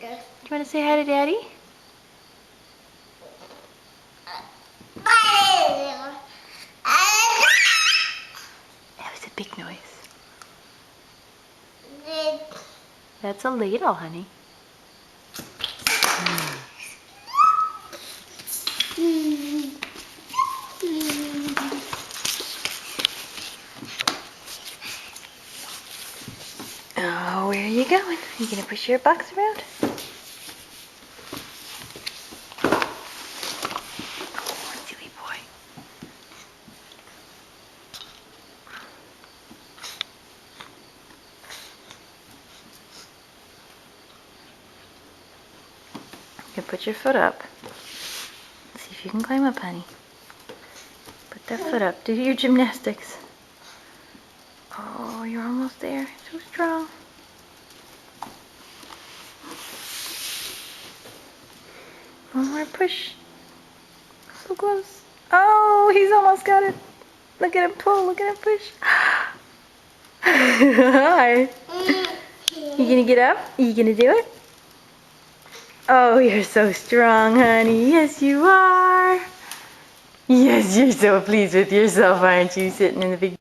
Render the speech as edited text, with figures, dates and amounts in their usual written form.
you want to say hi to Daddy? That was a big noise. That's a ladle, honey. Oh, where are you going? Are you going to push your box around? Oh, silly boy. You can put your foot up. See if you can climb up, honey. Put that foot up. Do your gymnastics. Oh, you're almost there. So strong. One more push. So close. Oh, he's almost got it. Look at him pull. Look at him push. Hi. You gonna get up? You gonna do it? Oh, you're so strong, honey. Yes, you are. Yes, you're so pleased with yourself, aren't you? Sitting in the big